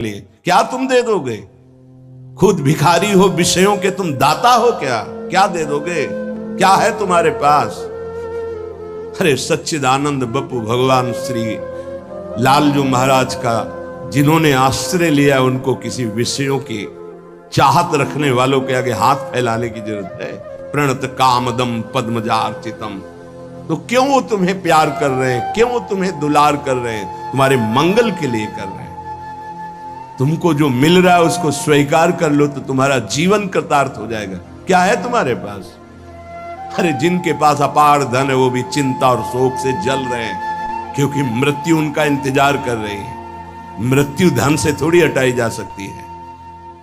लिए क्या तुम दे दोगे? खुद भिखारी हो, विषयों के तुम दाता हो, क्या दे दोगे? क्या है तुम्हारे पास? अरे सच्चिदानंद बप्पू भगवान श्री लालजू महाराज का जिन्होंने आश्रय लिया, उनको किसी विषयों की चाहत रखने वालों के आगे हाथ फैलाने की जरूरत है? प्रणत कामदम पद्मजार्चितम। तो क्यों वो तुम्हें प्यार कर रहे हैं, क्यों वो तुम्हें दुलार कर रहे हैं? तुम्हारे मंगल के लिए कर रहे हैं। तुमको जो मिल रहा है उसको स्वीकार कर लो तो तुम्हारा जीवन कृतार्थ हो जाएगा। क्या है तुम्हारे पास? अरे जिनके पास अपार धन है वो भी चिंता और शोक से जल रहे हैं, क्योंकि मृत्यु उनका इंतजार कर रही है। मृत्यु धन से थोड़ी हटाई जा सकती है।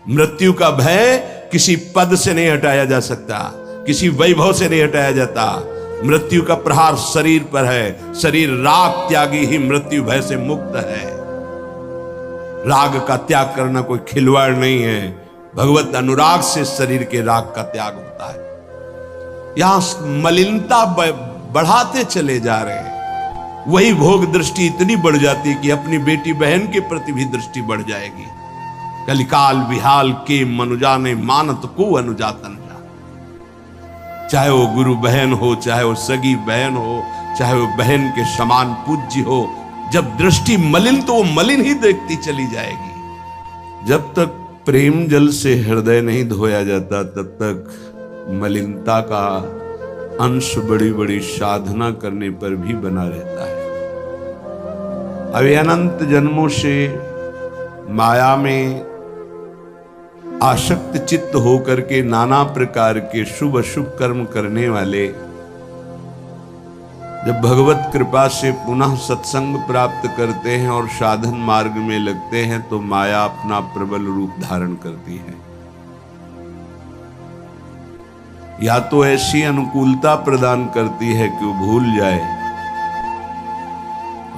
मृत्यु का भय किसी पद से नहीं हटाया जा सकता, किसी वैभव से नहीं हटाया जाता। मृत्यु का प्रहार शरीर पर है। शरीर राग त्यागी ही मृत्यु भय से मुक्त है। राग का त्याग करना कोई खिलवाड़ नहीं है। भगवत अनुराग से शरीर के राग का त्याग होता है। यहां मलिनता बढ़ाते चले जा रहे हैं। वही भोग दृष्टि इतनी बढ़ जाती है कि अपनी बेटी बहन के प्रति भी दृष्टि बढ़ जाएगी। कलिकाल विहाल के मनुजा ने मानत को अनुजातन जा। चाहे वो गुरु बहन हो, चाहे वो सगी बहन हो, चाहे वो बहन के समान पूज्य हो, जब दृष्टि मलिन तो वो मलिन ही देखती चली जाएगी। जब तक प्रेम जल से हृदय नहीं धोया जाता तब तक मलिनता का अंश बड़ी बड़ी साधना करने पर भी बना रहता है। अभी अनंत जन्मों से माया में आसक्त चित्त होकर के नाना प्रकार के शुभ अशुभ कर्म करने वाले जब भगवत कृपा से पुनः सत्संग प्राप्त करते हैं और साधन मार्ग में लगते हैं तो माया अपना प्रबल रूप धारण करती है। या तो ऐसी अनुकूलता प्रदान करती है कि वो भूल जाए,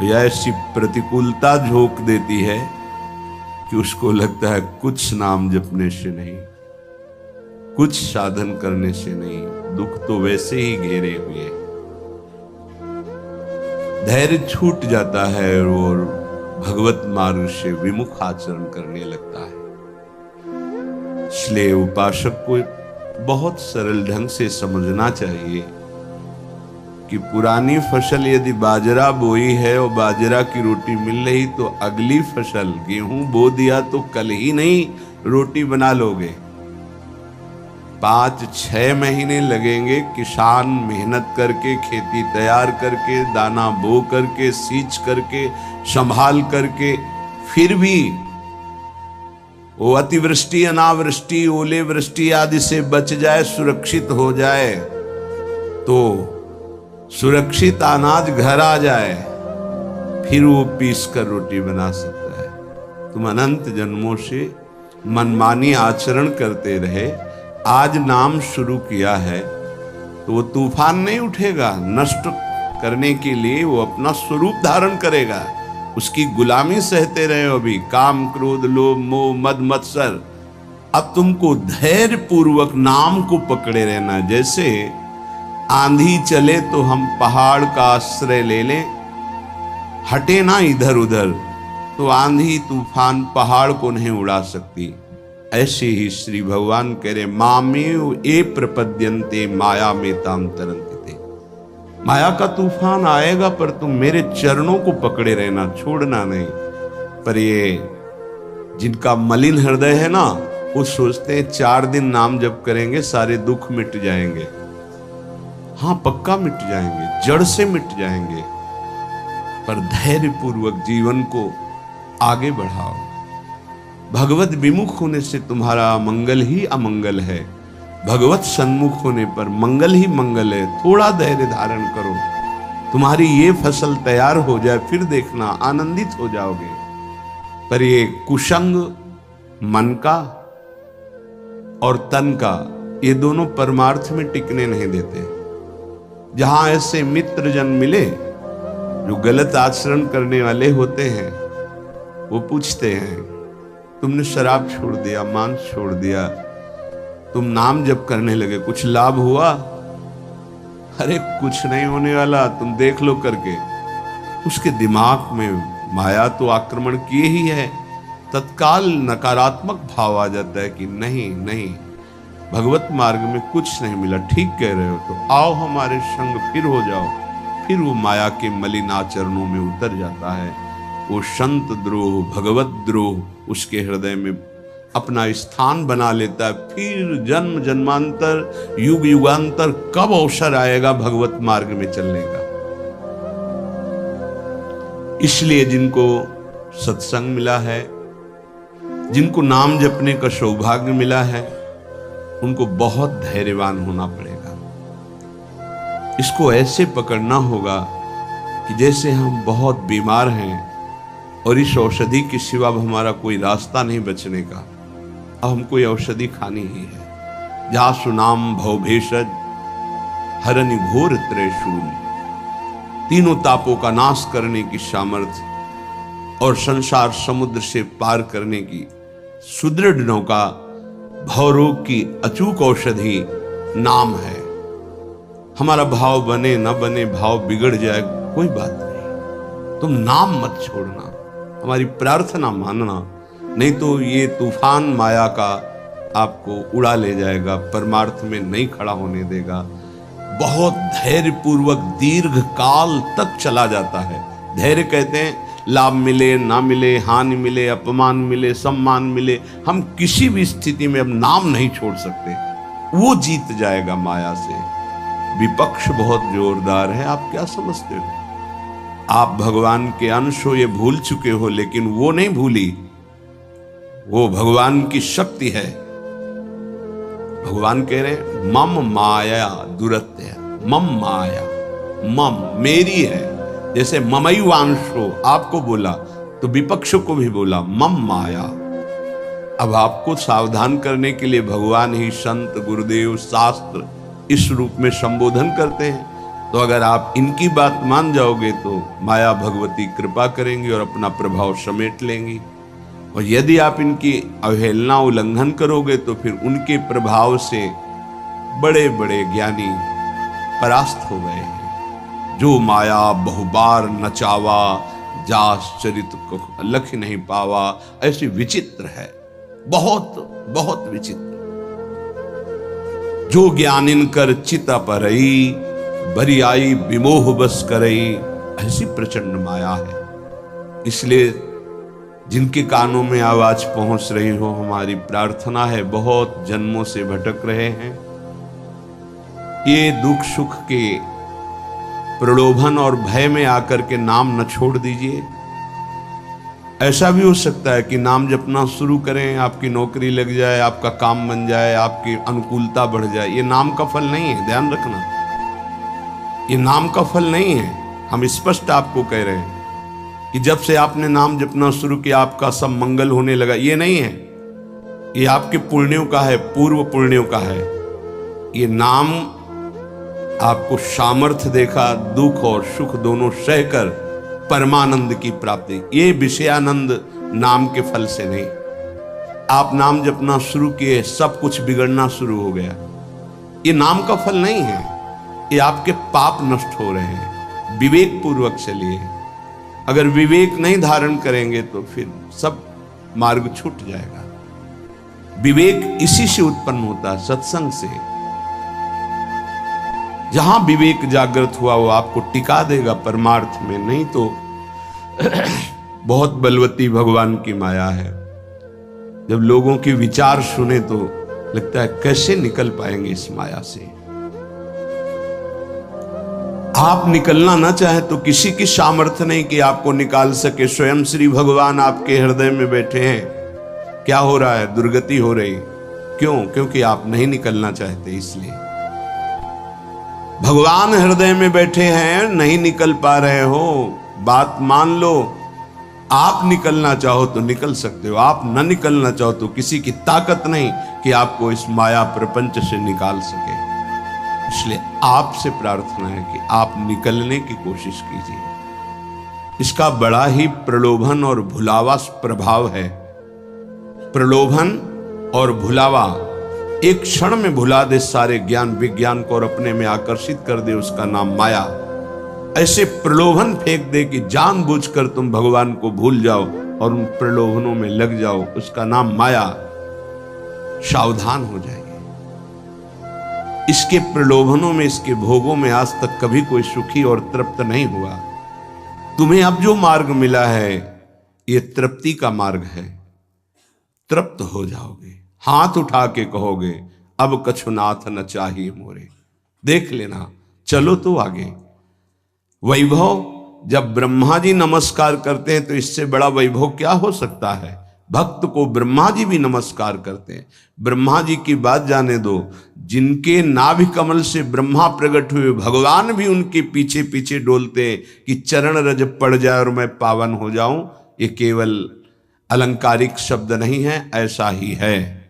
या ऐसी प्रतिकूलता झोंक देती है कि उसको लगता है कुछ नाम जपने से नहीं, कुछ साधन करने से नहीं, दुख तो वैसे ही घेरे हुए। धैर्य छूट जाता है और भगवत मार्ग से विमुख आचरण करने लगता है। इसलिए उपासक को बहुत सरल ढंग से समझना चाहिए कि पुरानी फसल यदि बाजरा बोई है और बाजरा की रोटी मिल रही तो अगली फसल गेहूं बो दिया तो कल ही नहीं रोटी बना लोगे। 5-6 महीने लगेंगे किसान मेहनत करके, खेती तैयार करके, दाना बो करके, सींच करके, संभाल करके, फिर भी वो अतिवृष्टि, अनावृष्टि, ओले वृष्टि आदि से बच जाए, सुरक्षित हो जाए, तो सुरक्षित अनाज घर आ जाए, फिर वो पीस कर रोटी बना सकता है। तुम अनंत जन्मों से मनमानी आचरण करते रहे, आज नाम शुरू किया है तो वो तूफान नहीं उठेगा। नष्ट करने के लिए वो अपना स्वरूप धारण करेगा। उसकी गुलामी सहते रहे हो अभी, काम क्रोध लोभ मोह मद मत्सर। अब तुमको धैर्य पूर्वक नाम को पकड़े रहना। जैसे आंधी चले तो हम पहाड़ का आश्रय ले लें, हटे ना इधर उधर, तो आंधी तूफान पहाड़ को नहीं उड़ा सकती। ऐसे ही श्री भगवान कह रहे मामेव ए प्रपद्यन्ते माया में ताम तरन्ते। माया का तूफान आएगा पर तुम मेरे चरणों को पकड़े रहना, छोड़ना नहीं। पर ये जिनका मलिन हृदय है ना, वो सोचते हैं 4 दिन नाम जप करेंगे सारे दुख मिट जाएंगे। हाँ पक्का मिट जाएंगे, जड़ से मिट जाएंगे, पर धैर्य पूर्वक जीवन को आगे बढ़ाओ। भगवत विमुख होने से तुम्हारा मंगल ही अमंगल है, भगवत सन्मुख होने पर मंगल ही मंगल है। थोड़ा धैर्य धारण करो, तुम्हारी ये फसल तैयार हो जाए, फिर देखना आनंदित हो जाओगे। पर ये कुसंग मन का और तन का, ये दोनों परमार्थ में टिकने नहीं देते। जहां ऐसे मित्र जन मिले जो गलत आचरण करने वाले होते हैं, वो पूछते हैं तुमने शराब छोड़ दिया, मांस छोड़ दिया, तुम नाम जप करने लगे, कुछ लाभ हुआ? अरे कुछ नहीं होने वाला, तुम देख लो करके। उसके दिमाग में माया तो आक्रमण किए ही है। तत्काल नकारात्मक भाव आ जाता है कि नहीं नहीं, भगवत मार्ग में कुछ नहीं मिला, ठीक कह रहे हो तो आओ हमारे संग फिर हो जाओ। फिर वो माया के मलिनाचरणों में उतर जाता है। वो संत द्रोह, भगवत द्रोह उसके हृदय में अपना स्थान बना लेता है। फिर जन्म जन्मांतर, युग युगांतर कब अवसर आएगा भगवत मार्ग में चलने का। इसलिए जिनको सत्संग मिला है, जिनको नाम जपने का सौभाग्य मिला है, उनको बहुत धैर्यवान होना पड़ेगा। इसको ऐसे पकड़ना होगा कि जैसे हम बहुत बीमार हैं और इस औषधि के सिवा अब हमारा कोई रास्ता नहीं बचने का, अब हमको ये औषधि खानी ही है। जा सुनाम भवभेषज हरनि घोर त्रयशूल, तीनों तापों का नाश करने की सामर्थ्य और संसार समुद्र से पार करने की सुदृढ़ नौका, भवरोग की अचूक औषधि नाम है। हमारा भाव बने न बने, भाव बिगड़ जाए, कोई बात नहीं, तुम नाम मत छोड़ना, हमारी प्रार्थना मानना, नहीं तो ये तूफान माया का आपको उड़ा ले जाएगा, परमार्थ में नहीं खड़ा होने देगा। बहुत धैर्य पूर्वक दीर्घ काल तक चला जाता है। धैर्य कहते हैं लाभ मिले ना मिले, हानि मिले, अपमान मिले, सम्मान मिले, हम किसी भी स्थिति में अब नाम नहीं छोड़ सकते। वो जीत जाएगा माया से। विपक्ष बहुत जोरदार है, आप क्या समझते हो? आप भगवान के अंश हो, ये भूल चुके हो, लेकिन वो नहीं भूली, वो भगवान की शक्ति है। भगवान कह रहे हैं मम माया दुरत्य, मम माया, मम मेरी है। जैसे ममैवांश हो, आपको बोला तो विपक्ष को भी बोला मम माया। अब आपको सावधान करने के लिए भगवान ही संत, गुरुदेव, शास्त्र इस रूप में संबोधन करते हैं। तो अगर आप इनकी बात मान जाओगे तो माया भगवती कृपा करेंगी और अपना प्रभाव समेट लेंगी। और यदि आप इनकी अवहेलना, उल्लंघन करोगे तो फिर उनके प्रभाव से बड़े बड़े ज्ञानी परास्त हो गए हैं। जो माया बहुबार नचावा, जास चरित को लख नहीं पावा, ऐसी विचित्र है, बहुत बहुत विचित्र। जो ज्ञानिन कर चिता परई, बरियाई विमोह बस करई, ऐसी प्रचंड माया है। इसलिए जिनके कानों में आवाज पहुंच रही हो, हमारी प्रार्थना है, बहुत जन्मों से भटक रहे हैं, ये दुख सुख के प्रलोभन और भय में आकर के नाम न छोड़ दीजिए। ऐसा भी हो सकता है कि नाम जपना शुरू करें, आपकी नौकरी लग जाए, आपका काम बन जाए, आपकी अनुकूलता बढ़ जाए। ये नाम का फल नहीं है, ध्यान रखना, ये नाम का फल नहीं है। हम स्पष्ट आपको कह रहे हैं कि जब से आपने नाम जपना शुरू किया आपका सब मंगल होने लगा, ये नहीं है। ये आपके पुण्यों का है, पूर्व पुण्यों का है। ये नाम आपको सामर्थ्य देगा दुख और सुख दोनों सहकर परमानंद की प्राप्ति। ये विषयानंद नाम के फल से नहीं। आप नाम जपना शुरू किए, सब कुछ बिगड़ना शुरू हो गया, ये नाम का फल नहीं है। ये आपके पाप नष्ट हो रहे हैं। विवेक पूर्वक चलिए। अगर विवेक नहीं धारण करेंगे तो फिर सब मार्ग छूट जाएगा। विवेक इसी से उत्पन्न होता है, सत्संग से। जहां विवेक जागृत हुआ वो आपको टिका देगा परमार्थ में, नहीं तो बहुत बलवती भगवान की माया है। जब लोगों के विचार सुने तो लगता है कैसे निकल पाएंगे इस माया से। आप निकलना ना चाहे तो किसी की सामर्थ्य नहीं कि आपको निकाल सके। स्वयं श्री भगवान आपके हृदय में बैठे हैं। क्या हो रहा है? दुर्गति हो रही। क्यों? क्योंकि आप नहीं निकलना चाहते, इसलिए। भगवान हृदय में बैठे हैं, नहीं निकल पा रहे हो, बात मान लो। आप निकलना चाहो तो निकल सकते हो, आप न निकलना चाहो तो किसी की ताकत नहीं कि आपको इस माया प्रपंच से निकाल सके। इसलिए आपसे प्रार्थना है कि आप निकलने की कोशिश कीजिए। इसका बड़ा ही प्रलोभन और भुलावा प्रभाव है। प्रलोभन और भुलावा एक क्षण में भुला दे सारे ज्ञान विज्ञान को और अपने में आकर्षित कर दे, उसका नाम माया। ऐसे प्रलोभन फेंक दे कि जानबूझकर तुम भगवान को भूल जाओ, और उन प्रलोभनों में लग जाओ, उसका नाम माया। सावधान हो जाइए। इसके प्रलोभनों में, इसके भोगों में आज तक कभी कोई सुखी और तृप्त नहीं हुआ। तुम्हें अब जो मार्ग मिला है ये तृप्ति का मार्ग है। तृप्त हो जाओगे, हाथ उठा के कहोगे अब कछुनाथ न चाहिए मोरे। देख लेना, चलो तो आगे। वैभव, जब ब्रह्मा जी नमस्कार करते हैं तो इससे बड़ा वैभव क्या हो सकता है। भक्त को ब्रह्मा जी भी नमस्कार करते हैं। ब्रह्मा जी की बात जाने दो, जिनके नाभि कमल से ब्रह्मा प्रकट हुए, भगवान भी उनके पीछे पीछे डोलते हैं कि चरण रज पड़ जाए और मैं पावन हो जाऊं। ये केवल अलंकारिक शब्द नहीं है, ऐसा ही है।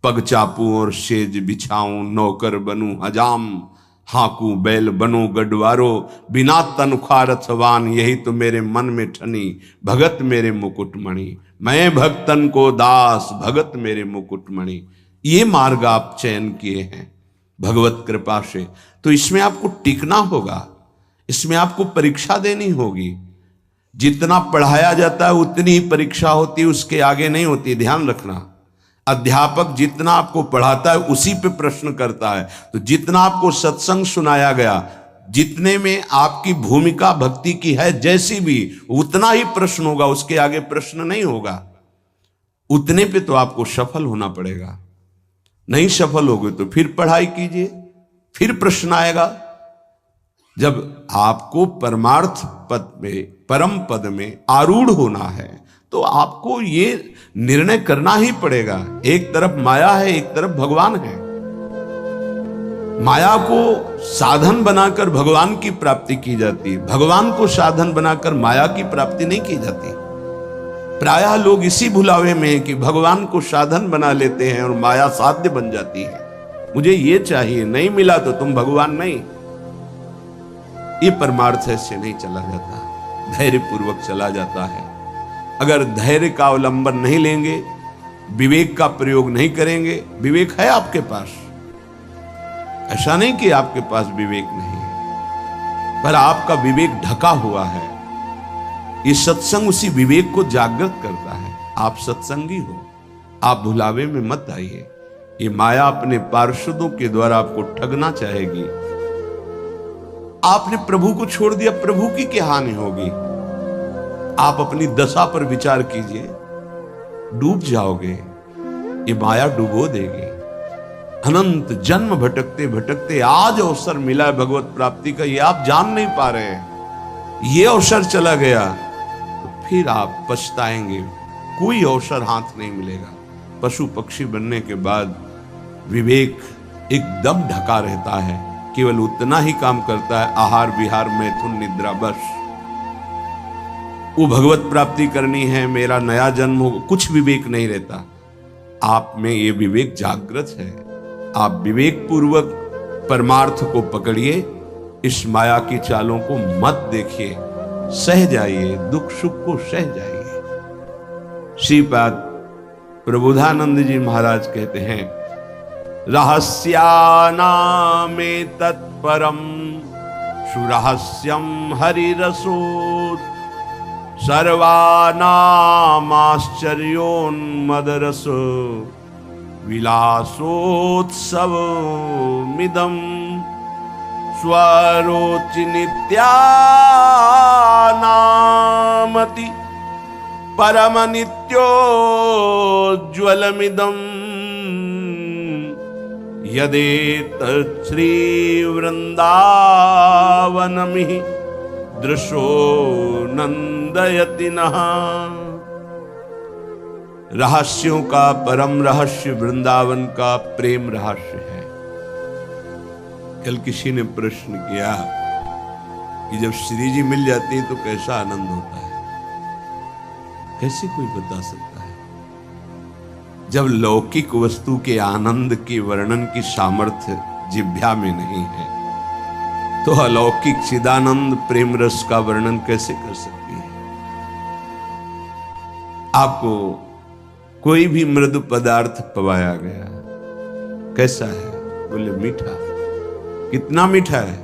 पग चापू और सेज बिछाऊं, नौकर बनूं हजाम, हाकू बैल बनो गढ़वारो, बिना तनख्वारथवान, यही तो मेरे मन में ठनी, भगत मेरे मुकुटमणि। मैं भक्तन को दास, भगत मेरे मुकुटमणि। ये मार्ग आप चयन किए हैं भगवत कृपा से, तो इसमें आपको टिकना होगा, इसमें आपको परीक्षा देनी होगी। जितना पढ़ाया जाता है उतनी ही परीक्षा होती है, उसके आगे नहीं होती, ध्यान रखना। अध्यापक जितना आपको पढ़ाता है उसी पे प्रश्न करता है। तो जितना आपको सत्संग सुनाया गया, जितने में आपकी भूमिका भक्ति की है जैसी भी, उतना ही प्रश्न होगा, उसके आगे प्रश्न नहीं होगा। उतने पे तो आपको सफल होना पड़ेगा। नहीं सफल होगे तो फिर पढ़ाई कीजिए, फिर प्रश्न आएगा। जब आपको परमार्थ पद में, परम पद में आरूढ़ होना है तो आपको ये निर्णय करना ही पड़ेगा। एक तरफ माया है, एक तरफ भगवान है। माया को साधन बनाकर भगवान की प्राप्ति की जाती है, भगवान को साधन बनाकर माया की प्राप्ति नहीं की जाती। प्रायः लोग इसी भुलावे में हैं कि भगवान को साधन बना लेते हैं और माया साध्य बन जाती है। मुझे ये चाहिए, नहीं मिला तो तुम भगवान नहीं। ये परमार्थ ऐसे नहीं चला जाता, धैर्य पूर्वक चला जाता है। अगर धैर्य का अवलंबन नहीं लेंगे, विवेक का प्रयोग नहीं करेंगे, विवेक है आपके पास, ऐसा नहीं कि आपके पास विवेक नहीं है, पर आपका विवेक ढका हुआ है। ये सत्संग उसी विवेक को जागृत करता है। आप सत्संगी हो, आप भुलावे में मत आइए। ये माया अपने पार्षदों के द्वारा आपको ठगना चाहेगी। आपने प्रभु को छोड़ दिया, प्रभु की क्या हानि होगी। आप अपनी दशा पर विचार कीजिए, डूब जाओगे, ये माया डुबो देगी। अनंत जन्म भटकते भटकते आज अवसर मिला है भगवत प्राप्ति का, ये आप जान नहीं पा रहे हैं। ये अवसर चला गया तो फिर आप पछताएंगे, कोई अवसर हाथ नहीं मिलेगा। पशु पक्षी बनने के बाद विवेक एकदम ढका रहता है, केवल उतना ही काम करता है, आहार विहार मैथुन निद्रा, बस। वो भगवत प्राप्ति करनी है, मेरा नया जन्म हो, कुछ विवेक नहीं रहता। आप में ये विवेक जागृत है। आप विवेक पूर्वक परमार्थ को पकड़िए, इस माया की चालों को मत देखिए, सह जाइए, दुख सुख को सह जाइए। श्रीपाद प्रबोधानंद जी महाराज कहते हैं, रहस्यानामे तत्परम सुरहस्यम हरिरसोत्, सर्वानामाश्चर्योन्मदरस विलासोत्सवमिदं स्वरोचि नित्यानामति परमनित्योज्ज्वलमिदं यदेतत् श्रीवृन्दावनमिः दृशो नंदयति नः। रहस्यों का परम रहस्य वृंदावन का प्रेम रहस्य है। कल किसी ने प्रश्न किया कि जब श्री जी मिल जाती है तो कैसा आनंद होता है। कैसे कोई बता सकता है। जब लौकिक वस्तु के आनंद के वर्णन की सामर्थ्य जिह्वा में नहीं है तो अलौकिक चिदानंद प्रेम रस का वर्णन कैसे कर सकती है। आपको कोई भी मृदु पदार्थ पवाया गया, कैसा है? बोले मीठा। कितना मीठा है?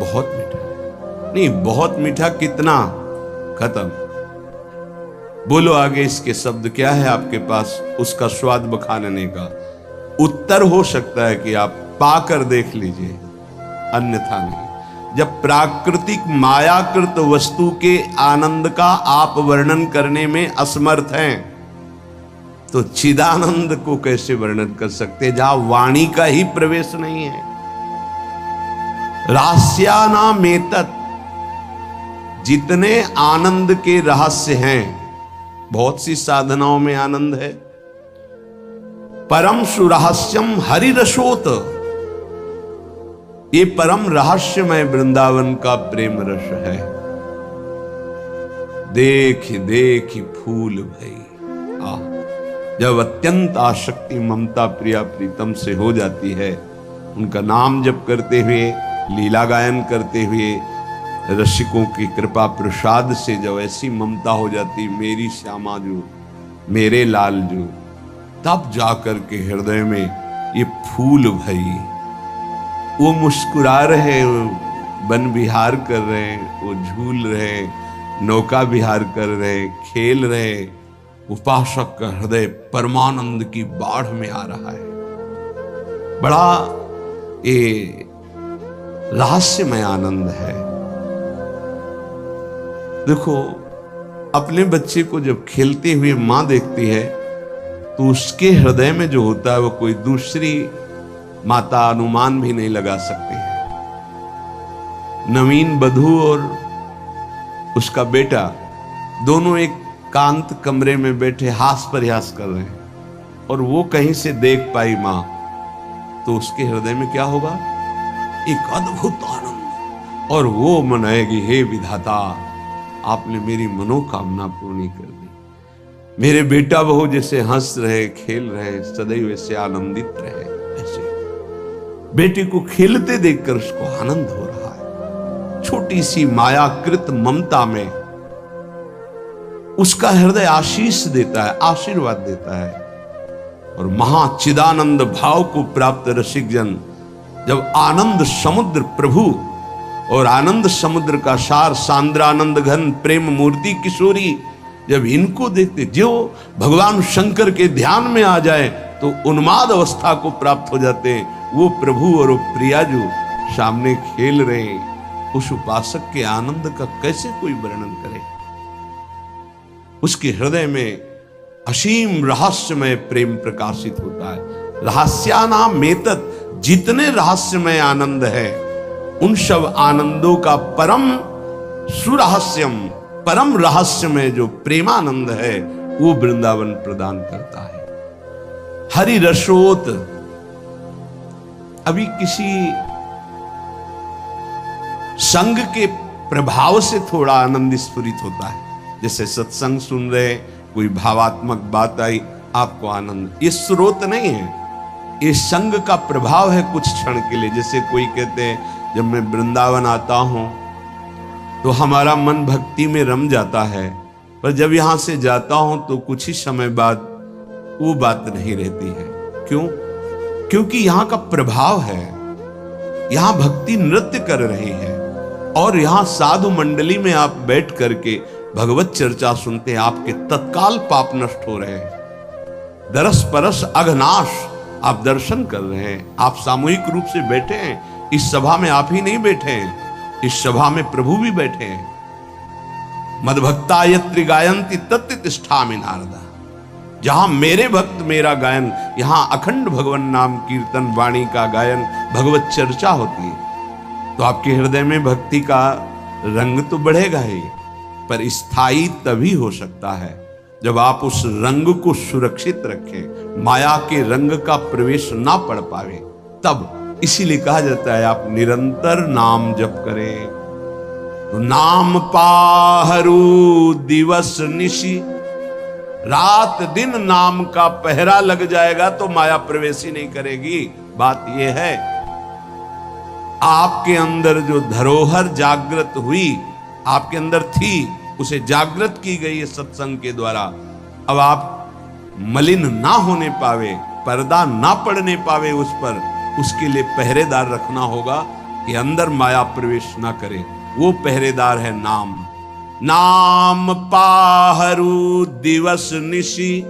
बहुत मीठा है। नहीं, बहुत मीठा कितना? खत्म। बोलो आगे इसके शब्द क्या है आपके पास उसका स्वाद बखानने का। उत्तर हो सकता है कि आप पाकर देख लीजिए, अन्यथा नहीं। जब प्राकृतिक मायाकृत वस्तु के आनंद का आप वर्णन करने में असमर्थ हैं, तो चिदानंद को कैसे वर्णन कर सकते जहां वाणी का ही प्रवेश नहीं है। रहस्यानामेतत्, जितने आनंद के रहस्य हैं, बहुत सी साधनाओं में आनंद है। परम सुरहस्यम हरिरसोत, ये परम रहस्यमय वृंदावन का प्रेम रस है। देख देख फूल भई, जब अत्यंत आसक्ति ममता प्रिया प्रीतम से हो जाती है, उनका नाम जप करते हुए, लीला गायन करते हुए, रसिकों की कृपा प्रसाद से जब ऐसी ममता हो जाती, मेरी श्यामा जो, मेरे लाल जो, तब जाकर के हृदय में ये फूल भई। वो मुस्कुरा रहे, वन विहार कर रहे, वो झूल रहे, नौका विहार कर रहे, खेल रहे, उपासक का हृदय परमानंद की बाढ़ में आ रहा है। बड़ा ये रहस्यमय आनंद है। देखो, अपने बच्चे को जब खेलते हुए मां देखती है, तो उसके हृदय में जो होता है वो कोई दूसरी माता अनुमान भी नहीं लगा सकती है। नवीन बधू और उसका बेटा दोनों एक कांत कमरे में बैठे हास प्रयास कर रहे हैं, और वो कहीं से देख पाई मां, तो उसके हृदय में क्या होगा? एक अद्भुत आनंद, और वो मनाएगी, हे विधाता, आपने मेरी मनोकामना पूर्ण कर दी। मेरे बेटा बहू जैसे हंस रहे, खेल रहे, सदैव ऐसे आनंदित रहे। ऐसे बेटे को खेलते देखकर उसको आनंद हो रहा है। छोटी सी मायाकृत ममता में उसका हृदय आशीष देता है, आशीर्वाद देता है। और महाचिदानंद भाव को प्राप्त रसिक जन जब आनंद समुद्र प्रभु और आनंद समुद्र का सार सांद्रानंद घन प्रेम मूर्ति किशोरी, जब इनको देखते, जो भगवान शंकर के ध्यान में आ जाए तो उन्माद अवस्था को प्राप्त हो जाते हैं। वो प्रभु और वो प्रिया जो सामने खेल रहे हैं, उस उपासक के आनंद का कैसे कोई वर्णन करे। उसके हृदय में असीम रहस्यमय प्रेम प्रकाशित होता है। रहस्यानामेतत्, जितने रहस्यमय आनंद है, उन सब आनंदों का परम सुरहस्यम, परम रहस्यमय जो प्रेमानंद है, वो वृंदावन प्रदान करता है। हरि रसोत, अभी किसी संग के प्रभाव से थोड़ा आनंद स्फुरित होता है। जैसे सत्संग सुन रहे, कोई भावात्मक बात आई, आपको आनंद, ये स्रोत नहीं है, ये संग का प्रभाव है कुछ क्षण के लिए। जैसे कोई कहते हैं, जब मैं वृंदावन आता हूं तो हमारा मन भक्ति में रम जाता है, पर जब यहां से जाता हूं तो कुछ ही समय बाद वो बात नहीं रहती है। क्यों? क्योंकि यहां का प्रभाव है, यहां भक्ति नृत्य कर रही है, और यहां साधु मंडली में आप बैठ करके भगवत चर्चा सुनते हैं, आपके तत्काल पाप नष्ट हो रहे हैं। दरस परस अघनाश, आप दर्शन कर रहे हैं। आप सामूहिक रूप से बैठे हैं, इस सभा में आप ही नहीं बैठे हैं, इस सभा में प्रभु भी बैठे हैं। मद्भक्ता यत्र गायन्ति तत्र तिष्ठामि नारद, जहां मेरे भक्त मेरा गायन, यहां अखंड भगवान नाम कीर्तन वाणी का गायन, भगवत चर्चा होती है, तो आपके हृदय में भक्ति का रंग तो बढ़ेगा ही, पर स्थायी तभी हो सकता है जब आप उस रंग को सुरक्षित रखें, माया के रंग का प्रवेश ना पड़ पावे, तब। इसीलिए कहा जाता है, आप निरंतर नाम जप करें तो नाम पाहरू दिवस निशि, रात दिन नाम का पहरा लग जाएगा तो माया प्रवेश ही नहीं करेगी। बात यह है, आपके अंदर जो धरोहर जागृत हुई, आपके अंदर थी, उसे जागृत की गई है सत्संग के द्वारा। अब आप मलिन ना होने पावे, पर्दा ना पड़ने पावे उस पर, उसके लिए पहरेदार रखना होगा कि अंदर माया प्रवेश ना करे। वो पहरेदार है नाम। नाम पाहरू दिवस निशी,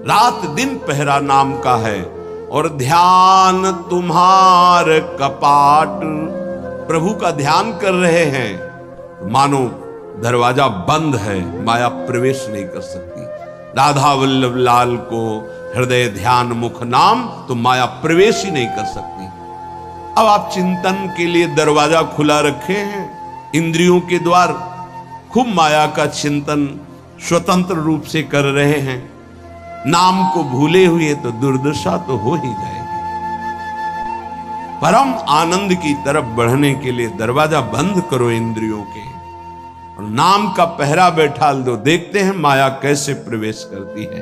रात दिन पहरा नाम का है, और ध्यान तुम्हार कपाट, प्रभु का ध्यान कर रहे हैं, मानो दरवाजा बंद है, माया प्रवेश नहीं कर सकती। राधा वल्लभ लाल को हृदय ध्यान मुख नाम, तो माया प्रवेश ही नहीं कर सकती। अब आप चिंतन के लिए दरवाजा खुला रखे हैं, इंद्रियों के द्वार, खूब माया का चिंतन स्वतंत्र रूप से कर रहे हैं, नाम को भूले हुए तो दुर्दशा तो हो ही जाएगी। परम आनंद की तरफ बढ़ने के लिए दरवाजा बंद करो इंद्रियों के, और नाम का पहरा बैठा दो, देखते हैं माया कैसे प्रवेश करती है।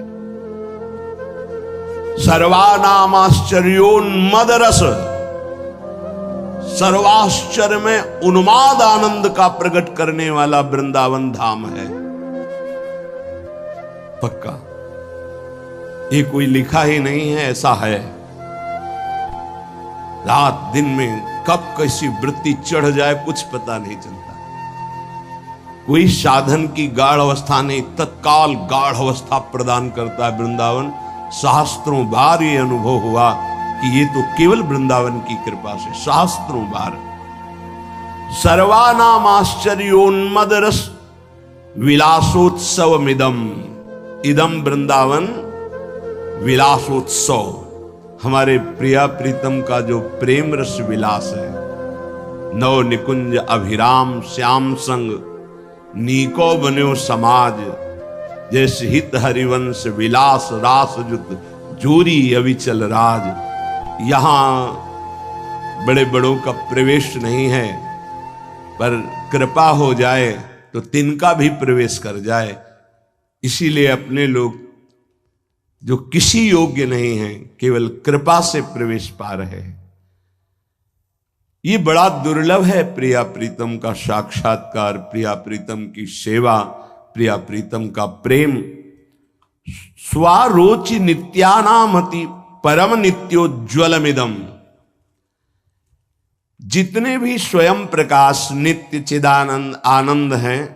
सर्वानामाश्चर्योन्मद रस, सर्वाश्चर्य में उन्माद आनंद का प्रकट करने वाला वृंदावन धाम है। पक्का ये कोई लिखा ही नहीं है, ऐसा है। रात दिन में कब कैसी वृत्ति चढ़ जाए कुछ पता नहीं चलता। कोई साधन की गाढ़ अवस्था नहीं, तत्काल गाढ़ अवस्था प्रदान करता है वृंदावन। सहस्त्रों बार ये अनुभव हुआ कि ये तो केवल वृंदावन की कृपा से, सहस्त्रों बार। सर्वानाम आश्चर्योन्मद रस विलासोत्सवमिदम, इदम वृंदावन विलासोत्सव, हमारे प्रिया प्रीतम का जो प्रेम रस विलास है। नव निकुंज अभिराम श्याम संग, नीको बन्यो समाज, जैसे हित हरिवंश विलास रास जुत, जोरी अविचल राज। यहां बड़े बड़ों का प्रवेश नहीं है, पर कृपा हो जाए तो तिनका भी प्रवेश कर जाए। इसीलिए अपने लोग जो किसी योग्य नहीं हैं, केवल कृपा से प्रवेश पा रहे हैं। ये बड़ा दुर्लभ है प्रिया प्रीतम का साक्षात्कार, प्रिया प्रीतम की सेवा, प्रिया प्रीतम का प्रेम। स्वारोचि नित्यानामति परम नित्योज्वलमिदम, जितने भी स्वयं प्रकाश नित्य चिदानंद आनंद हैं,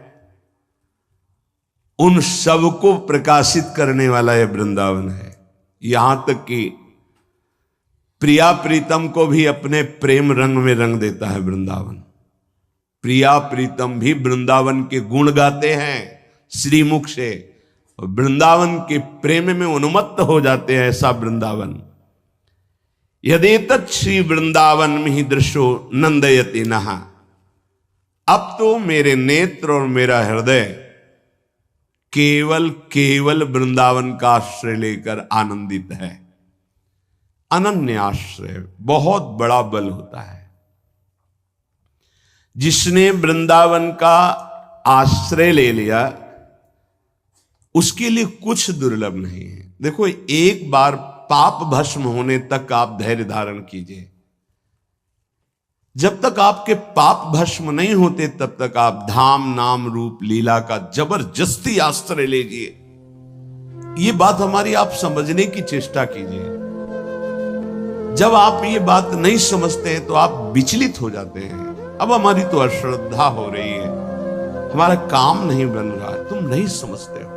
उन सबको प्रकाशित करने वाला यह वृंदावन है। यहां तक कि प्रिया प्रीतम को भी अपने प्रेम रंग में रंग देता है वृंदावन। प्रिया प्रीतम भी वृंदावन के गुण गाते हैं श्रीमुख से, वृंदावन के प्रेम में उन्मत्त हो जाते हैं, ऐसा वृंदावन। यदेतत् श्री वृंदावन में ही दृश्यो नंदयति नहा, अब तो मेरे नेत्र और मेरा हृदय केवल केवल वृंदावन का आश्रय लेकर आनंदित है। अनन्य आश्रय बहुत बड़ा बल होता है। जिसने वृंदावन का आश्रय ले लिया उसके लिए कुछ दुर्लभ नहीं है। देखो, एक बार पाप भस्म होने तक आप धैर्य धारण कीजिए। जब तक आपके पाप भस्म नहीं होते तब तक आप धाम नाम रूप लीला का जबरदस्ती आश्रय लीजिए। ये बात हमारी आप समझने की चेष्टा कीजिए। जब आप ये बात नहीं समझते हैं तो आप विचलित हो जाते हैं। अब हमारी तो अश्रद्धा हो रही है, हमारा काम नहीं बन रहा है, तुम नहीं समझते हो।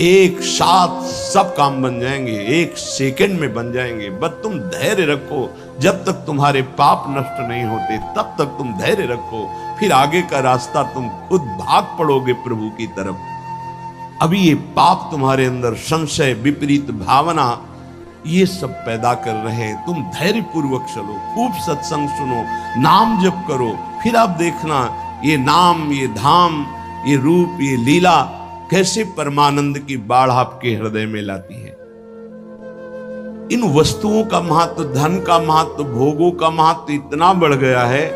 एक साथ सब काम बन जाएंगे, एक सेकंड में बन जाएंगे, बस तुम धैर्य रखो। जब तक तुम्हारे पाप नष्ट नहीं होते तब तक तुम धैर्य रखो, फिर आगे का रास्ता तुम खुद भाग पड़ोगे प्रभु की तरफ। अभी ये पाप तुम्हारे अंदर संशय, विपरीत भावना, ये सब पैदा कर रहे हैं। तुम धैर्य पूर्वक चलो, खूब सत्संग सुनो, नाम जप करो, फिर आप देखना ये नाम, ये धाम, ये रूप, ये लीला कैसे परमानंद की बाढ़ आपके हृदय में लाती है। इन वस्तुओं का महत्व, धन का महत्व, भोगों का महत्व इतना बढ़ गया है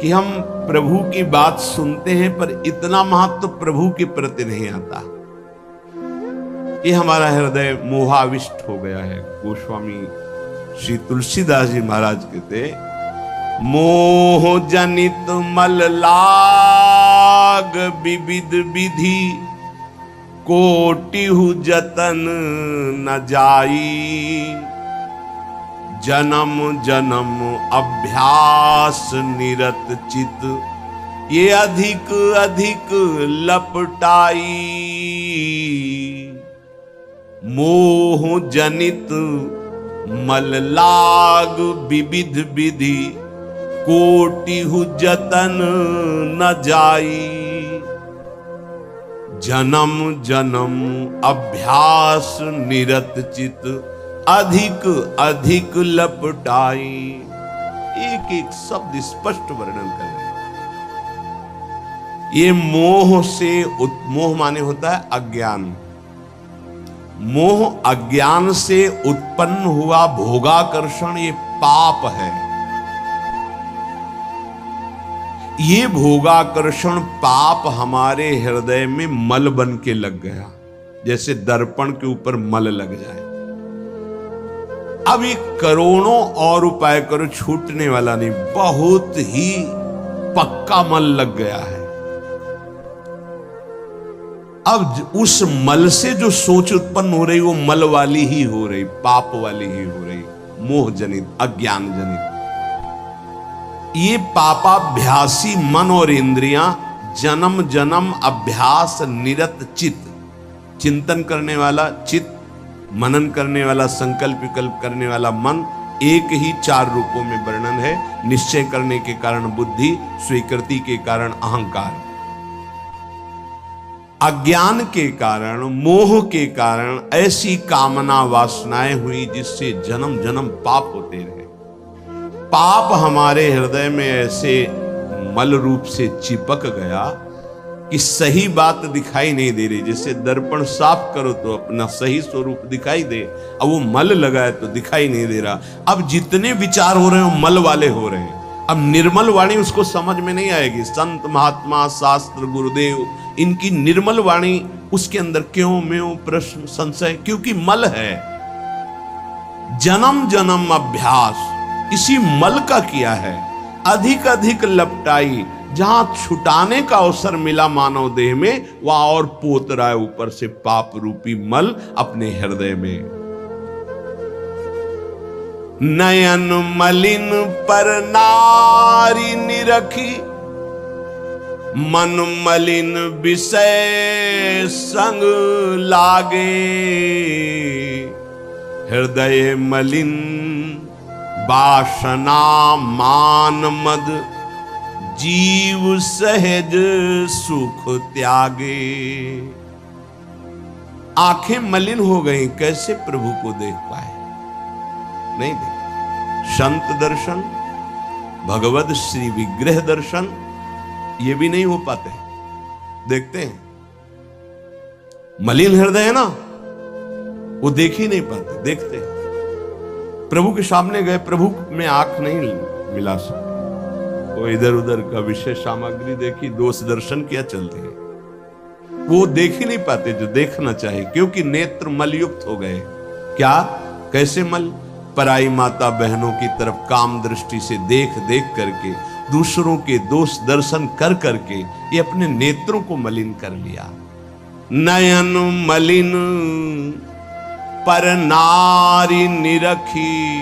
कि हम प्रभु की बात सुनते हैं पर इतना महत्व प्रभु के प्रति नहीं आता। ये हमारा हृदय मोहाविष्ट हो गया है। गोस्वामी श्री तुलसीदास जी महाराज कहते, मोह जनित मल लाग विविध विधि, कोटिहु जतन न जाई, जन्म जन्म अभ्यास निरत चित, ये अधिक अधिक लपटाई, मोह जनित मल लाग विविध विधि, कोटिहु जतन न जाई। जन्म जन्म अभ्यास निरत चित, अधिक अधिक लपटाई। एक एक शब्द स्पष्ट वर्णन कर रहे हैं। ये मोह से, मोह माने होता है अज्ञान। मोह अज्ञान से उत्पन्न हुआ भोगाकर्षण ये पाप है। ये भोगाकर्षण पाप हमारे हृदय में मल बन के लग गया, जैसे दर्पण के ऊपर मल लग जाए। अब ये करोड़ों और उपाय करो, छूटने वाला नहीं, बहुत ही पक्का मल लग गया है। अब उस मल से जो सोच उत्पन्न हो रही वो मल वाली ही हो रही, पाप वाली ही हो रही, मोह जनित, अज्ञान जनित। ये पापाभ्यासी मन और इंद्रियां जन्म जन्म अभ्यास निरत चित्त, चिंतन करने वाला चित्त, मनन करने वाला, संकल्प विकल्प करने वाला मन, एक ही 4 रूपों में वर्णन है। निश्चय करने के कारण बुद्धि, स्वीकृति के कारण अहंकार, अज्ञान के कारण, मोह के कारण ऐसी कामना वासनाएं हुई जिससे जन्म जन्म पाप होते रहे। पाप हमारे हृदय में ऐसे मल रूप से चिपक गया कि सही बात दिखाई नहीं दे रही। जैसे दर्पण साफ करो तो अपना सही स्वरूप दिखाई दे, अब वो मल लगा है तो दिखाई नहीं दे रहा। अब जितने विचार हो रहे हैं मल वाले हो रहे हैं। अब निर्मल वाणी उसको समझ में नहीं आएगी। संत महात्मा शास्त्र गुरुदेव इनकी निर्मल वाणी उसके अंदर क्यों म्यों प्रश्न संशय, क्योंकि मल है। जन्म जन्म अभ्यास इसी मल का किया है। अधिक अधिक लपटाई, जहां छुटाने का अवसर मिला मानव देह में, वहां और पोत रहा है ऊपर से पाप रूपी मल अपने हृदय में। नयन मलिन पर नारी निरखी, मन मलिन विषय संग लागे। हृदय मलिन वासना मान मद, जीव सहज सुख त्यागे। आंखें मलिन हो गई, कैसे प्रभु को देख पाए? नहीं देख। संत दर्शन, भगवत श्री विग्रह दर्शन, ये भी नहीं हो पाते। देखते हैं मलिन हृदय है ना, वो देख ही नहीं पाते। देखते हैं प्रभु के सामने गए, प्रभु में आंख नहीं मिला सकते, वो इधर उधर का विषय सामग्री देखी, दोष दर्शन किया, चलते हैं। वो देख ही नहीं पाते जो देखना चाहिए, क्योंकि नेत्र मलयुक्त हो गए। क्या, कैसे मल? पराई माता बहनों की तरफ काम दृष्टि से देख देख करके, दूसरों के दोष दर्शन कर करके ये अपने नेत्रों को मलिन कर लिया। नयन मलिन पर नारी निरखी,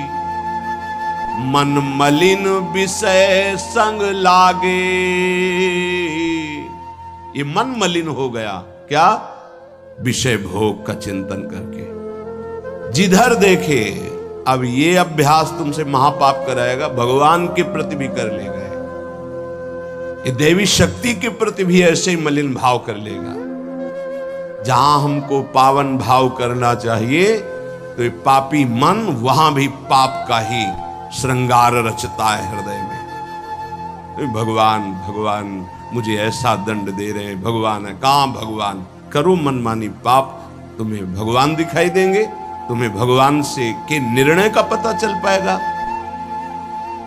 मन मलिन विषय संग लागे। ये मन मलिन हो गया, क्या? विषय भोग का चिंतन करके। जिधर देखे, अब ये अभ्यास तुमसे महापाप कराएगा, भगवान के प्रति भी कर लेगा, ये देवी शक्ति के प्रति भी ऐसे ही मलिन भाव कर लेगा। जहां हमको पावन भाव करना चाहिए तो ये पापी मन वहां भी पाप का ही श्रृंगार रचता है हृदय में। तो भगवान भगवान मुझे ऐसा दंड दे रहे हैं, भगवान है। कहां भगवान? करो मनमानी पाप, तुम्हें भगवान दिखाई देंगे, तुम्हें भगवान से के निर्णय का पता चल पाएगा।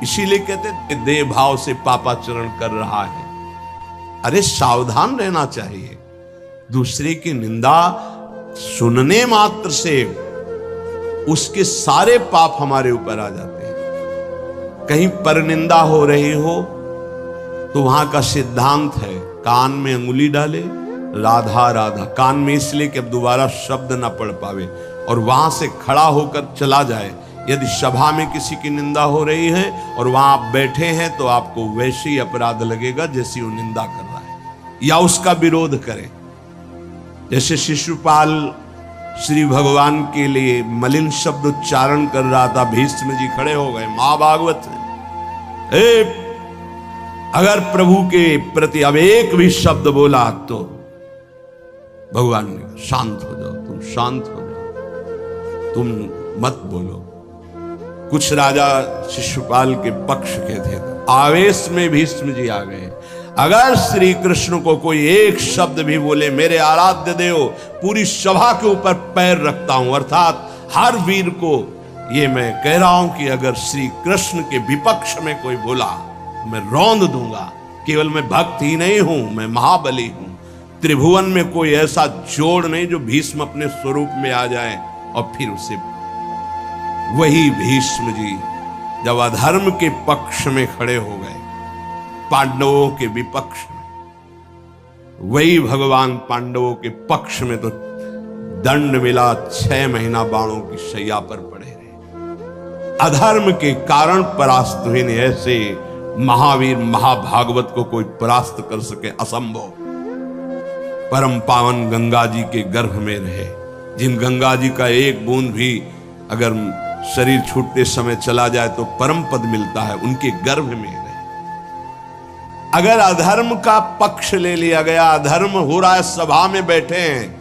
इसीलिए कहते देह भाव से पापाचरण कर रहा है। अरे सावधान रहना चाहिए। दूसरे की निंदा सुनने मात्र से उसके सारे पाप हमारे ऊपर आ जाते हैं। कहीं पर निंदा हो रही हो तो वहां का सिद्धांत है, कान में अंगुली डाले, राधा राधा, कान में इसलिए कि अब दोबारा शब्द ना पढ़ पावे, और वहां से खड़ा होकर चला जाए, यदि सभा में किसी की निंदा हो रही है और वहां आप बैठे हैं तो आपको वैसे ही अपराध लगेगा जैसी वो निंदा कर रहा है या उसका विरोध करें। जैसे शिशुपाल श्री भगवान के लिए मलिन शब्द उच्चारण कर रहा था, भीष्म जी खड़े हो गए, महाभागवत है, अगर प्रभु के प्रति अब एक भी शब्द बोला तो भगवान ने कहा शांत हो जाओ, तुम शांत हो जाओ, तुम मत बोलो। कुछ राजा शिशुपाल के पक्ष के थे, आवेश में भीष्म जी आ गए, अगर श्री कृष्ण को कोई एक शब्द भी बोले, मेरे आराध्य देव पूरी सभा के ऊपर पैर रखता हूं, अर्थात हर वीर को ये मैं कह रहा हूं कि अगर श्री कृष्ण के विपक्ष में कोई बोला मैं रौंद दूंगा। केवल मैं भक्त ही नहीं हूं, मैं महाबली हूं। त्रिभुवन में कोई ऐसा जोड़ नहीं जो भीष्म अपने स्वरूप में आ जाए और फिर उसे। वही भीष्म जी जब अधर्म के पक्ष में खड़े हो गए, पांडवों के विपक्ष में, वही भगवान पांडवों के पक्ष में तो दंड मिला, 6 महीना बाणों की शैया पर पड़े रहे। अधर्म के कारण परास्त हुए, ऐसे महावीर महाभागवत को कोई परास्त कर सके असंभव। परम पावन गंगा जी के गर्भ में रहे, जिन गंगा जी का एक बूंद भी अगर शरीर छूटते समय चला जाए तो परम पद मिलता है, उनके गर्भ में रहे। अगर अधर्म का पक्ष ले लिया गया, अधर्म हो रहा है, सभा में बैठे हैं,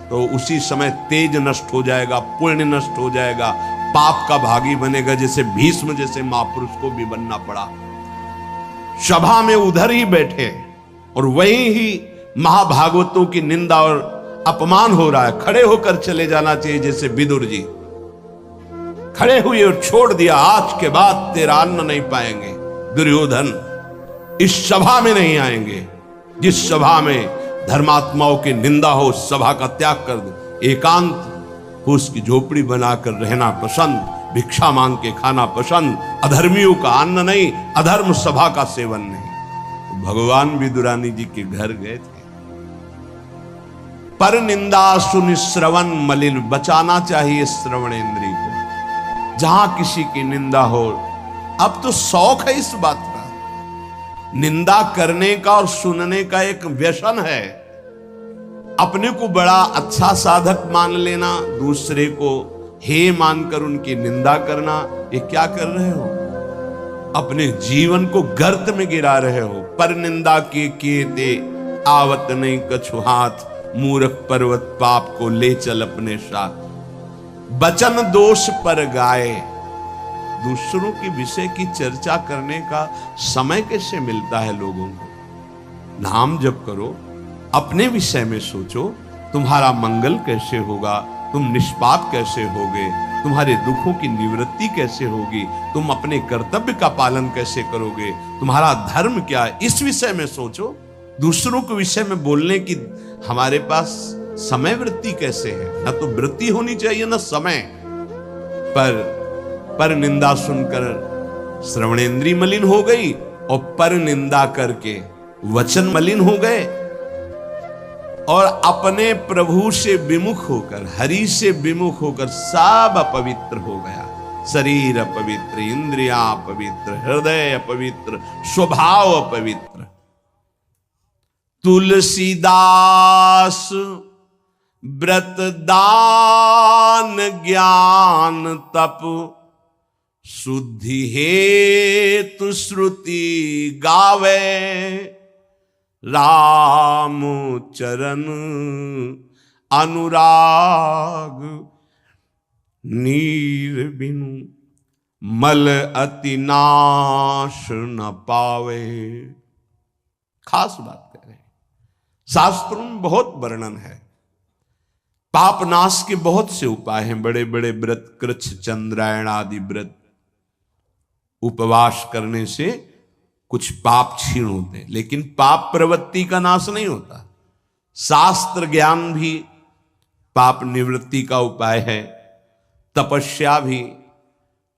तो उसी समय तेज नष्ट हो जाएगा, पुण्य नष्ट हो जाएगा, पाप का भागी बनेगा, जैसे भीष्म जैसे महापुरुष को भी बनना पड़ा। सभा में उधर ही बैठे और वहीं ही महाभागवतों की निंदा और अपमान हो रहा है, खड़े होकर चले जाना चाहिए। जैसे विदुर जी खड़े हुए और छोड़ दिया, आज के बाद तेरा अन्न नहीं पाएंगे, दुर्योधन इस सभा में नहीं आएंगे। जिस सभा में धर्मात्माओं की निंदा हो, सभा का त्याग कर दे, एकांत उसकी झोपड़ी बनाकर रहना पसंद, भिक्षा मांग के खाना पसंद, अधर्मियों का अन्न नहीं, अधर्म सभा का सेवन नहीं। भगवान विदुरानी जी के घर गए थे। पर निंदा सुन श्रवण मलिन, बचाना चाहिए श्रवणेंद्रिय को। जहां किसी की निंदा हो, अब तो शौक है इस बात का, निंदा करने का और सुनने का एक व्यसन है। अपने को बड़ा अच्छा साधक मान लेना, दूसरे को हे मानकर उनकी निंदा करना, ये क्या कर रहे हो? अपने जीवन को गर्त में गिरा रहे हो। पर निंदा के किए ते आवत नहीं कछु हाथ, मूर्ख पर्वत पाप को ले चल अपने साथ। बचन दोष पर गाए, दूसरों के विषय की चर्चा करने का समय कैसे मिलता है लोगों को? नाम जप करो, अपने विषय में सोचो, तुम्हारा मंगल कैसे होगा, तुम निष्पाप कैसे होगे, तुम्हारे दुखों की निवृत्ति कैसे होगी, तुम अपने कर्तव्य का पालन कैसे करोगे, तुम्हारा धर्म क्या है, इस विषय में सोचो। दूसरों के विषय में बोलने की हमारे पास समय वृत्ति कैसे है? ना तो वृत्ति होनी चाहिए ना समय। पर निंदा सुनकर श्रवणेंद्रिय मलिन हो गई और पर निंदा करके वचन मलिन हो गए और अपने प्रभु से विमुख होकर, हरि से विमुख होकर सब अपवित्र हो गया। शरीर अपवित्र, इंद्रियां अपवित्र, हृदय अपवित्र, स्वभाव अपवित्र। तुलसीदास व्रत दान ज्ञान तप, शुद्धि हेतु श्रुति गावे, राम चरण अनुराग, नीर बिनु मल अति नाश न पावे। खास बात कह रहे हैं, शास्त्रों में बहुत वर्णन है। पाप नाश के बहुत से उपाय हैं, बड़े बड़े व्रत, कृच्छ चंद्रायण आदि व्रत, उपवास करने से कुछ पाप क्षीण होते हैं, लेकिन पाप प्रवृत्ति का नाश नहीं होता। शास्त्र ज्ञान भी पाप निवृत्ति का उपाय है, तपस्या भी,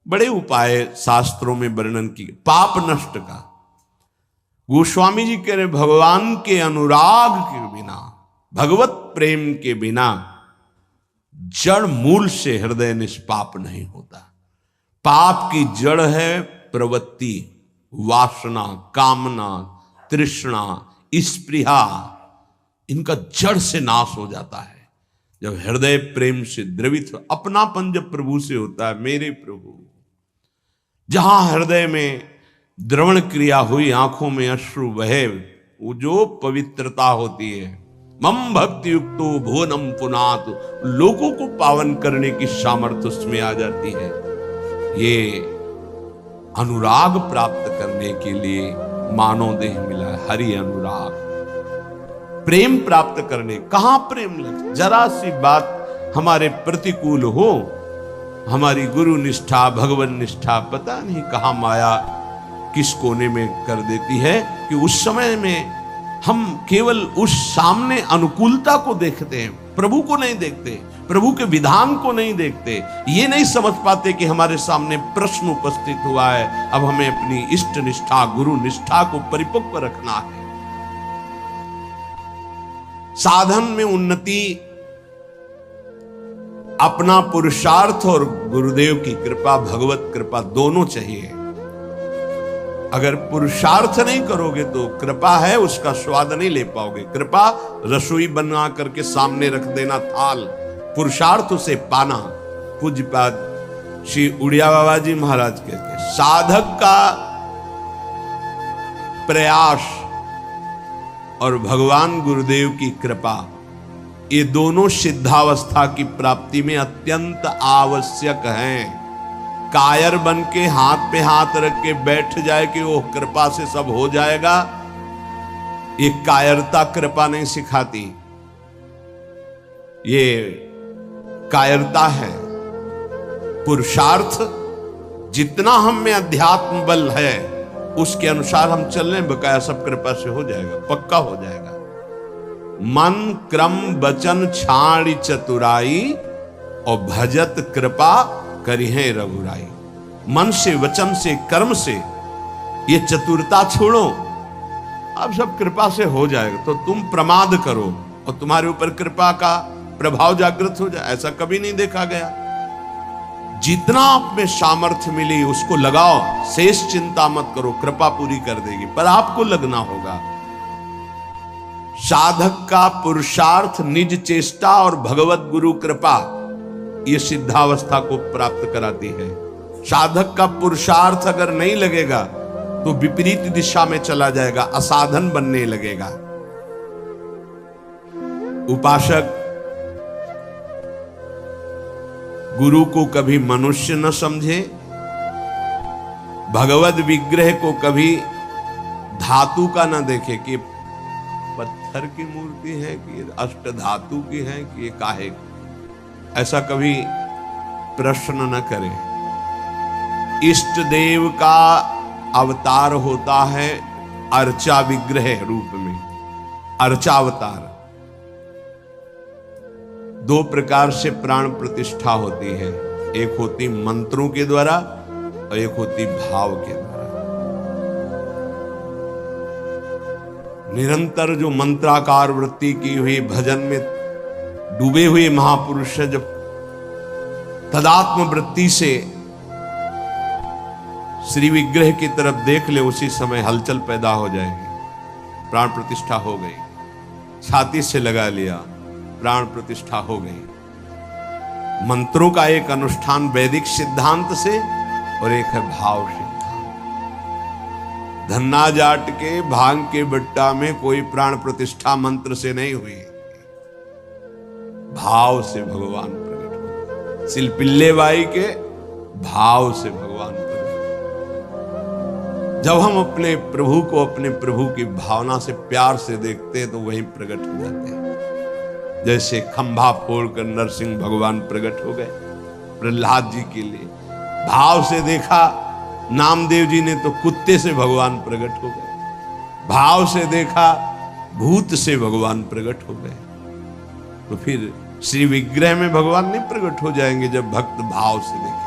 बड़े उपाय शास्त्रों में वर्णन किए पाप नष्ट का। गोस्वामी जी कह रहे भगवान के अनुराग के बिना, भगवत प्रेम के बिना जड़ मूल से हृदय निष्पाप नहीं होता। पाप की जड़ है प्रवृत्ति, वासना, कामना, तृष्णा, स्पृहा। इनका जड़ से नाश हो जाता है जब हृदय प्रेम से द्रवित। अपनापन जब प्रभु से होता है, मेरे प्रभु, जहां हृदय में द्रवण क्रिया हुई, आंखों में अश्रु बहे, वो जो पवित्रता होती है, मम भक्ति युक्तो भुवनम पुनात, लोगों को पावन करने की सामर्थ्य उसमें आ जाती है। ये अनुराग प्राप्त करने के लिए मानव देह मिला है, हरि अनुराग। प्रेम प्राप्त करने, कहां प्रेम लगे? जरा सी बात हमारे प्रतिकूल हो, हमारी गुरु निष्ठा, भगवान निष्ठा, पता नहीं कहां माया किस कोने में कर देती है कि उस समय में हम केवल उस सामने अनुकूलता को देखते हैं, प्रभु को नहीं देखते, प्रभु के विधान को नहीं देखते। ये नहीं समझ पाते कि हमारे सामने प्रश्न उपस्थित हुआ है, अब हमें अपनी इष्ट निष्ठा, गुरु निष्ठा को परिपक्व रखना है। साधन में उन्नति अपना पुरुषार्थ और गुरुदेव की कृपा, भगवत कृपा दोनों चाहिए। अगर पुरुषार्थ नहीं करोगे तो कृपा है उसका स्वाद नहीं ले पाओगे। कृपा रसोई बना करके सामने रख देना थाल, पुरुषार्थ उसे पाना। पूज्यपाद श्री उड़िया बाबा जी महाराज कहते हैं, साधक का प्रयास और भगवान गुरुदेव की कृपा, ये दोनों सिद्धावस्था की प्राप्ति में अत्यंत आवश्यक हैं। कायर बन के हाथ पे हाथ रख के बैठ जाए कि वो कृपा से सब हो जाएगा, ये कायरता कृपा नहीं सिखाती, ये कायरता है। पुरुषार्थ, जितना हम में अध्यात्म बल है उसके अनुसार हम चल रहे, बकाया सब कृपा से हो जाएगा, पक्का हो जाएगा। मन क्रम वचन छाड़ी चतुराई और भजत कृपा करी है रघुराई। मन से, वचन से, कर्म से ये चतुरता छोड़ो, अब सब कृपा से हो जाएगा। तो तुम प्रमाद करो और तुम्हारे ऊपर कृपा का प्रभाव जागृत हो जाए, ऐसा कभी नहीं देखा गया। जितना आप में सामर्थ्य मिली उसको लगाओ, शेष चिंता मत करो, कृपा पूरी कर देगी, पर आपको लगना होगा। साधक का पुरुषार्थ, निज चेष्टा और भगवत गुरु कृपा, ये सिद्धावस्था को प्राप्त कराती है। साधक का पुरुषार्थ अगर नहीं लगेगा तो विपरीत दिशा में चला जाएगा, असाधन बनने लगेगा। उपासक गुरु को कभी मनुष्य न समझे, भगवत विग्रह को कभी धातु का न देखे कि पत्थर की मूर्ति है कि अष्ट धातु की है कि ये काहे, ऐसा कभी प्रश्न न करें। इष्ट देव का अवतार होता है अर्चा विग्रह रूप में, अर्चावतार। दो प्रकार से प्राण प्रतिष्ठा होती है, एक होती मंत्रों के द्वारा और एक होती भाव के द्वारा। निरंतर जो मंत्राकार वृत्ति की हुई, भजन में डूबे हुए महापुरुष है, जब तदात्म वृत्ति से श्री विग्रह की तरफ देख ले, उसी समय हलचल पैदा हो जाएगी, प्राण प्रतिष्ठा हो गई। छाती से लगा लिया, प्राण प्रतिष्ठा हो गई। मंत्रों का एक अनुष्ठान वैदिक सिद्धांत से और एक है भाव सिद्धांत। धन्ना जाट के भांग के बट्टा में कोई प्राण प्रतिष्ठा मंत्र से नहीं हुई, भाव से भगवान प्रकट हुए। सिलपिल्ले बाई के भाव से भगवान प्रकट। जब हम अपने प्रभु को अपने प्रभु की भावना से, प्यार से देखते हैं तो वहीं प्रकट हो जाते हैं। जैसे खंभा फोड़कर नरसिंह भगवान प्रकट हो गए प्रहलाद जी के लिए, भाव से देखा। नामदेव जी ने तो कुत्ते से भगवान प्रकट हो गए, भाव से देखा भूत से भगवान प्रकट हो गए। तो फिर श्री विग्रह में भगवान नहीं प्रकट हो जाएंगे जब भक्त भाव से देखेगा।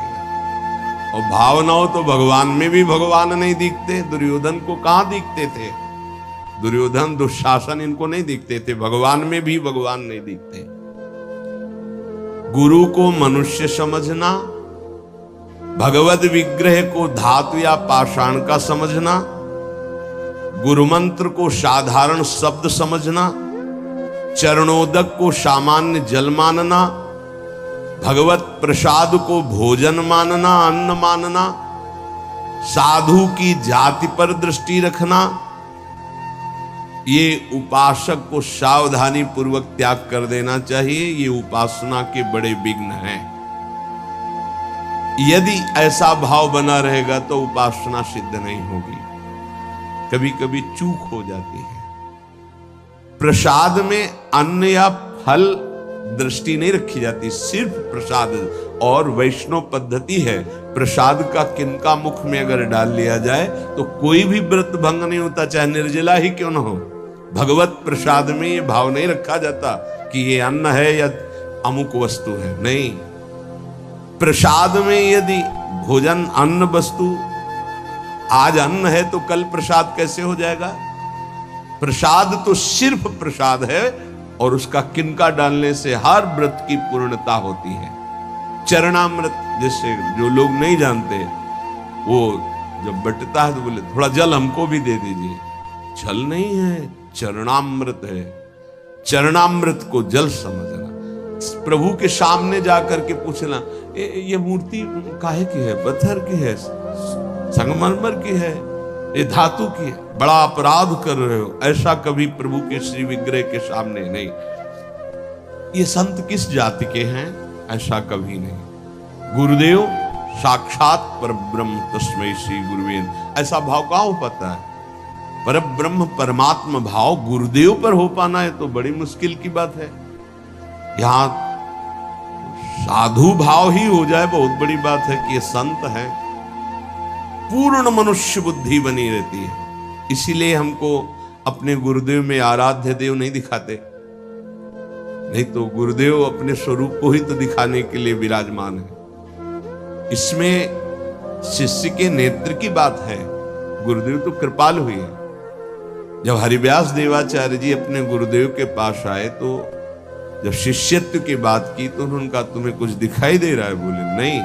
और भाव ना हो तो भगवान में भी भगवान नहीं दिखते। दुर्योधन को कहां दिखते थे? दुर्योधन, दुशासन, इनको नहीं दिखते थे, भगवान में भी भगवान नहीं दिखते। गुरु को मनुष्य समझना भगवद विग्रह को धातु या पाषाण का समझना, गुरु मंत्र को साधारण शब्द समझना, चरणोदक को सामान्य जल मानना, भगवत प्रसाद को भोजन मानना, अन्न मानना, साधु की जाति पर दृष्टि रखना, ये उपासक को सावधानी पूर्वक त्याग कर देना चाहिए। ये उपासना के बड़े विघ्न हैं। यदि ऐसा भाव बना रहेगा तो उपासना सिद्ध नहीं होगी। कभी कभी चूक हो जाती है। प्रसाद में अन्न या फल दृष्टि नहीं रखी जाती, सिर्फ प्रसाद। और वैष्णव पद्धति है, प्रसाद का किनका मुख में अगर डाल लिया जाए तो कोई भी व्रत भंग नहीं होता, चाहे निर्जला ही क्यों न हो। भगवत प्रसाद में ये भाव नहीं रखा जाता कि ये अन्न है या अमुक वस्तु है, नहीं। प्रसाद में यदि भोजन अन्न वस्तु, आज अन्न है तो कल प्रसाद कैसे हो जाएगा? प्रसाद तो सिर्फ प्रसाद है और उसका किनका डालने से हर व्रत की पूर्णता होती है। चरणामृत, जिससे जो लोग नहीं जानते, वो जब बटता है तो बोले थोड़ा जल हमको भी दे दीजिए। जल नहीं है, चरणामृत है। चरणामृत को जल समझना, प्रभु के सामने जाकर के पूछना, ये मूर्ति काहे की है? पत्थर की है, संगमरमर की है, ये धातु की है, बड़ा अपराध कर रहे हो। ऐसा कभी प्रभु के श्री विग्रह के सामने नहीं। ये संत किस जाति के हैं? ऐसा कभी नहीं। गुरुदेव साक्षात परब्रह्म तस्मै श्री गुरुवे, ऐसा भाव कहाँ हो पाता है? परब्रह्म परमात्मा भाव गुरुदेव पर हो पाना है तो बड़ी मुश्किल की बात है। यहां साधु भाव ही हो जाए बहुत बड़ी बात है कि ये संत है। पूर्ण मनुष्य बुद्धि बनी रहती है। इसीलिए हमको अपने गुरुदेव में आराध्य देव नहीं दिखाते, नहीं तो गुरुदेव अपने स्वरूप को ही तो दिखाने के लिए विराजमान है। इसमें शिष्य के नेत्र की बात है। गुरुदेव तो कृपालु हुई है। जब हरिव्यास देवाचार्य जी अपने गुरुदेव के पास आए तो जब शिष्यत्व की बात की तो उनका तुम्हें कुछ दिखाई दे रहा है? बोले नहीं,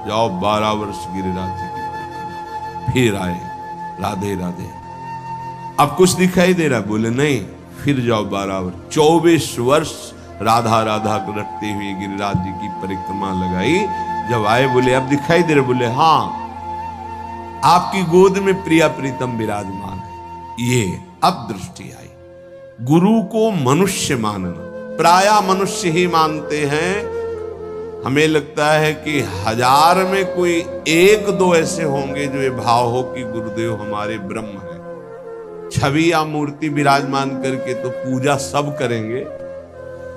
जाओ 12 वर्ष गिरिराज जी की परिक्रमा। फिर आए, राधे राधे। अब कुछ दिखाई दे रहा है? बोले नहीं, फिर जाओ 12 वर्ष। 24 वर्ष राधा राधा रटते हुए गिरिराज जी की परिक्रमा लगाई। जब आए बोले अब दिखाई दे रहे? बोले हाँ, आपकी गोद में प्रिया प्रीतम विराजमान है। ये अब दृष्टि आई। गुरु को मनुष्य मानना, प्राय मनुष्य ही मानते हैं। हमें लगता है कि 1000 में कोई 1-2 ऐसे होंगे जो ये भाव हो कि गुरुदेव हमारे ब्रह्म है। छवि या मूर्ति विराजमान करके तो पूजा सब करेंगे,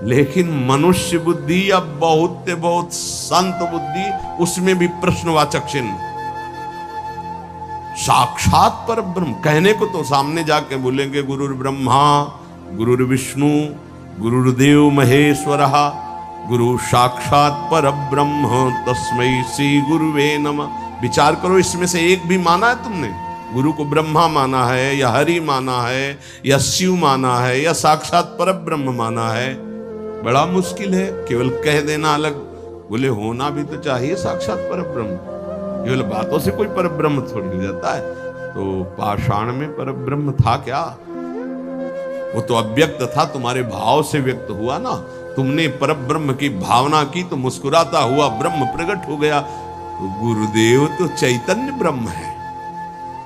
लेकिन मनुष्य बुद्धि या बहुत से बहुत संत बुद्धि, उसमें भी प्रश्नवाचक चिन्ह। साक्षात पर ब्रह्म कहने को तो सामने जाके बोलेंगे गुरुर् ब्रह्मा गुरुर् विष्णु गुरुर्देव महेश्वरः गुरु साक्षात पर ब्रह्म तस्मै श्री गुरुवे नमः। विचार करो, इसमें से एक भी माना है तुमने? गुरु को ब्रह्मा माना है या हरि माना है या शिव माना है या साक्षात पर ब्रह्म माना है? बड़ा मुश्किल है। केवल कह देना अलग, बोले होना भी तो चाहिए साक्षात पर ब्रह्म। केवल बातों से कोई पर ब्रह्म थोड़ी हो जाता है। तो पाषाण में पर ब्रह्म था क्या? वो तो अव्यक्त था, तुम्हारे भाव से व्यक्त हुआ ना। तुमने पर ब्रह्म की भावना की तो मुस्कुराता हुआ ब्रह्म प्रकट हो गया। तो गुरुदेव तो चैतन्य ब्रह्म है।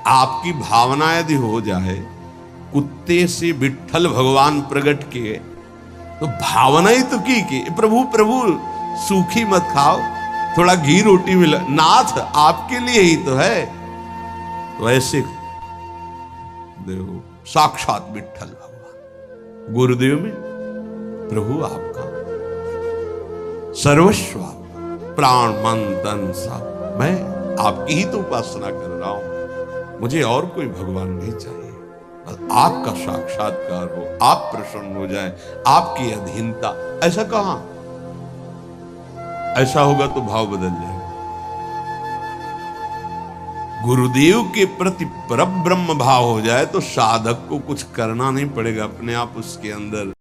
आपकी भावना यदि हो जाए, कुत्ते से विट्ठल भगवान प्रकट किए तो भावना ही तो की कि प्रभु प्रभु सूखी मत खाओ, थोड़ा घी रोटी मिला, नाथ आपके लिए ही तो है। तो ऐसे देखो, साक्षात विट्ठल भगवान गुरुदेव में प्रभु आपका सर्वस्व, प्राण मन तन सब, मैं आपकी ही तो उपासना कर रहा हूं। मुझे और कोई भगवान नहीं चाहिए। आपका साक्षात्कार हो, आप प्रसन्न हो जाए, आपकी अधीनता। ऐसा कहां? ऐसा होगा तो भाव बदल जाएगा। गुरुदेव के प्रति परब्रह्म भाव हो जाए तो साधक को कुछ करना नहीं पड़ेगा, अपने आप उसके अंदर